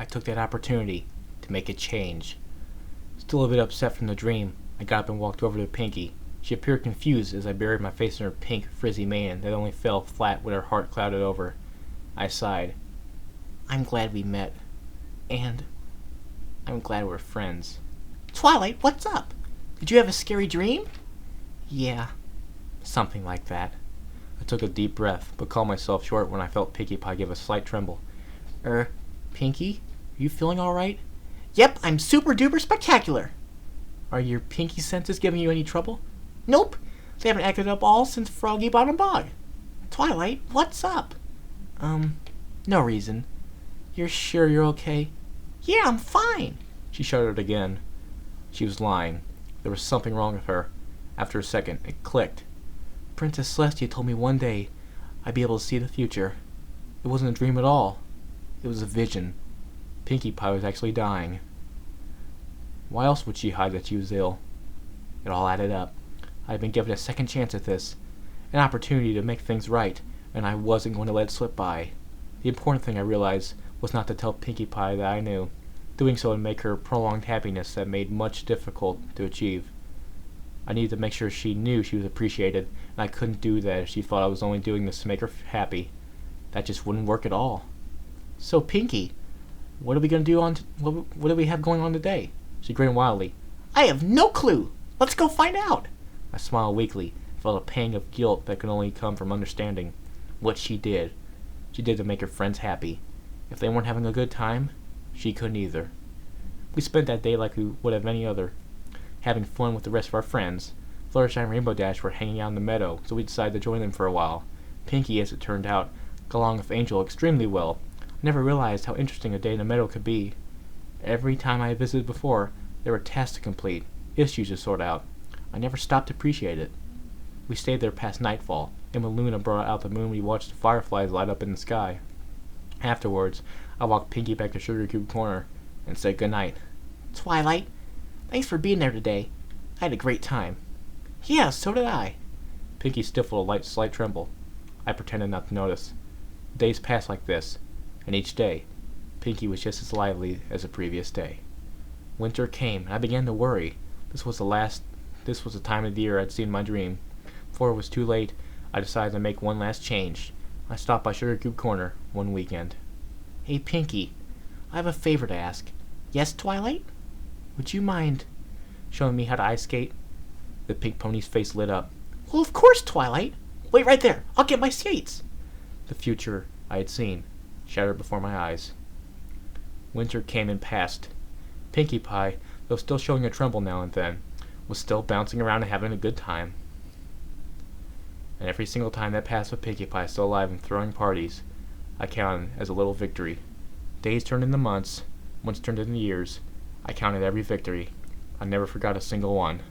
I took that opportunity to make a change. Still a bit upset from the dream, I got up and walked over to Pinky. She appeared confused as I buried my face in her pink, frizzy mane that only fell flat with her heart clouded over. I sighed. I'm glad we met. And I'm glad we're friends. Twilight, what's up? Did you have a scary dream? Yeah, something like that. I took a deep breath, but called myself short when I felt Pinkie Pie give a slight tremble. Pinky? Are you feeling alright? Yep, I'm super duper spectacular. Are your pinky senses giving you any trouble? Nope, they haven't acted up all since Froggy Bottom Bog. Twilight, what's up? No reason. You're sure you're okay? Yeah, I'm fine. She shuddered again. She was lying. There was something wrong with her. After a second, it clicked. Princess Celestia told me one day I'd be able to see the future. It wasn't a dream at all. It was a vision. Pinkie Pie was actually dying. Why else would she hide that she was ill? It all added up. I had been given a second chance at this, an opportunity to make things right, and I wasn't going to let it slip by. The important thing, I realized, was not to tell Pinkie Pie that I knew. Doing so would make her prolonged happiness that made much difficult to achieve. I needed to make sure she knew she was appreciated, and I couldn't do that if she thought I was only doing this to make her happy. That just wouldn't work at all. So, Pinky, what are we going to do what do we have going on today? She grinned wildly. I have no clue. Let's go find out. I smiled weakly, felt a pang of guilt that could only come from understanding what she did. She did to make her friends happy. If they weren't having a good time, she couldn't either. We spent that day like we would have any other, having fun with the rest of our friends. Fluttershy and Rainbow Dash were hanging out in the meadow, so we decided to join them for a while. Pinky, as it turned out, got along with Angel extremely well. I never realized how interesting a day in the meadow could be. Every time I had visited before, there were tasks to complete, issues to sort out. I never stopped to appreciate it. We stayed there past nightfall, and when Luna brought out the moon, we watched the fireflies light up in the sky. Afterwards, I walked Pinky back to Sugar Cube Corner and said goodnight. Twilight, thanks for being there today. I had a great time. Yeah, so did I. Pinky stifled a slight tremble. I pretended not to notice. Days passed like this, and each day, Pinky was just as lively as the previous day. Winter came, and I began to worry. This was the time of the year I'd seen in my dream. Before it was too late, I decided to make one last change. I stopped by Sugar Cube Corner one weekend. Hey, Pinky, I have a favor to ask. Yes, Twilight? Would you mind showing me how to ice skate? The pink pony's face lit up. Well, of course, Twilight. Wait right there. I'll get my skates. The future I had seen shattered before my eyes. Winter came and passed. Pinkie Pie, though still showing a tremble now and then, was still bouncing around and having a good time. And every single time that passed with Pinkie Pie still alive and throwing parties, I counted as a little victory. Days turned into months, months turned into years. I counted every victory. I never forgot a single one.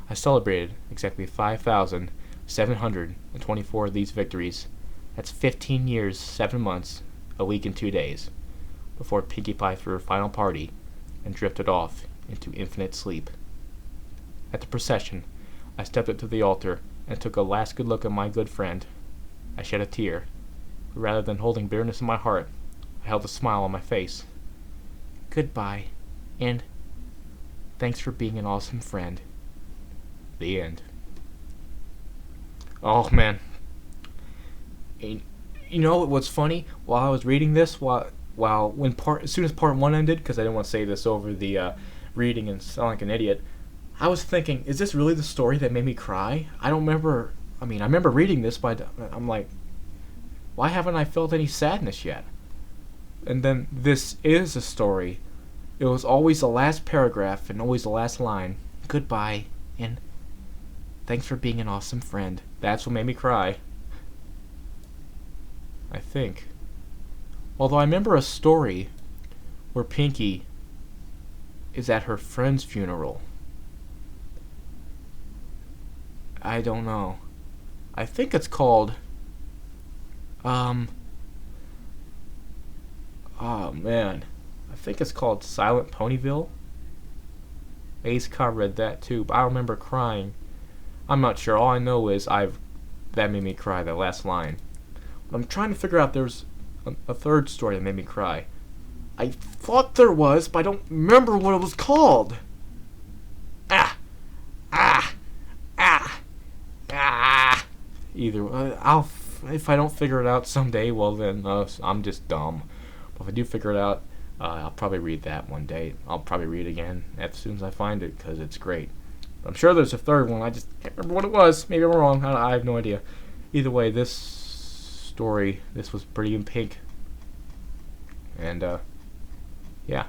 I celebrated exactly 5,724 of these victories. That's 15 years, 7 months, a week and 2 days, before Pinkie Pie threw her final party and drifted off into infinite sleep. At the procession, I stepped up to the altar and took a last good look at my good friend. I shed a tear, but rather than holding bitterness in my heart, I held a smile on my face. Goodbye, and thanks for being an awesome friend. The end. Oh, man. You know what's funny? While I was reading this, as soon as part 1 ended, because I didn't want to say this over the reading and sound like an idiot, I was thinking, is this really the story that made me cry? I remember reading this, but I'm like, why haven't I felt any sadness yet? And then this is a story. It was always the last paragraph and always the last line. Goodbye, and thanks for being an awesome friend. That's what made me cry. I think. Although I remember a story where Pinky is at her friend's funeral. I don't know. I think it's called oh man. I think it's called Silent Ponyville. Ace Cobb read that too, but I remember crying. I'm not sure. All I know is that made me cry, that last line. I'm trying to figure out there's a third story that made me cry. I thought there was, but I don't remember what it was called. Ah! Ah! Ah! Ah! Either if I don't figure it out someday, well then I'm just dumb. But if I do figure it out, I'll probably read that one day. I'll probably read it again as soon as I find it because it's great. But I'm sure there's a third one. I just can't remember what it was. Maybe I'm wrong. I have no idea. Either way, this story, this was Pretty in Pink. And yeah.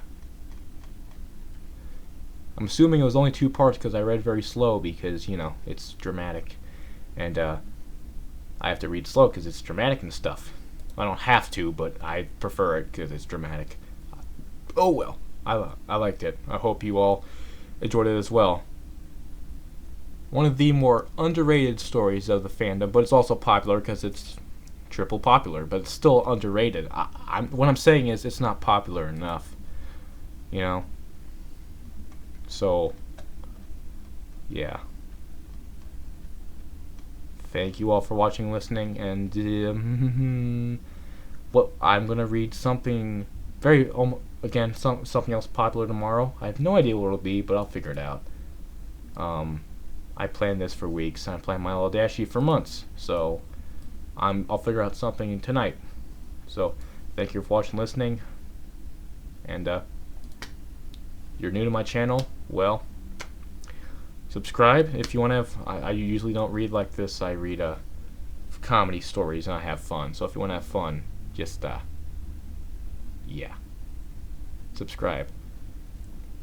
I'm assuming it was only 2 parts because I read very slow because, it's dramatic. And I have to read slow because it's dramatic and stuff. I don't have to, but I prefer it because it's dramatic. Oh well, I liked it. I hope you all enjoyed it as well. One of the more underrated stories of the fandom, but it's also popular because it's triple popular, but it's still underrated. What I'm saying is it's not popular enough, So, yeah. Thank you all for watching, listening, and I'm gonna read something very again something else popular tomorrow. I have no idea what it'll be, but I'll figure it out. I planned this for weeks, and I planned My Little Dashie for months, so I'll figure out something tonight. So, thank you for watching, listening, and you're new to my channel, well, subscribe if you want to have. I usually don't read like this. I read comedy stories and I have fun. So if you want to have fun, just yeah, subscribe.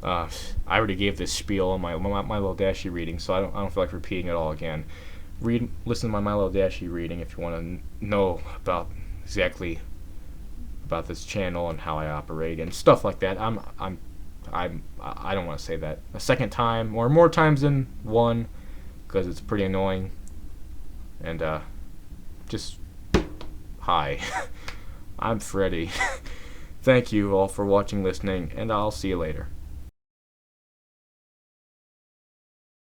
I already gave this spiel on my Little Dashie reading, so I don't feel like repeating it all again. Listen to my Little Dashie reading if you want to know exactly about this channel and how I operate and stuff like that. I don't want to say that a second time or more times than one because it's pretty annoying. And just hi. I'm Freddy. Thank you all for watching, listening, and I'll see you later.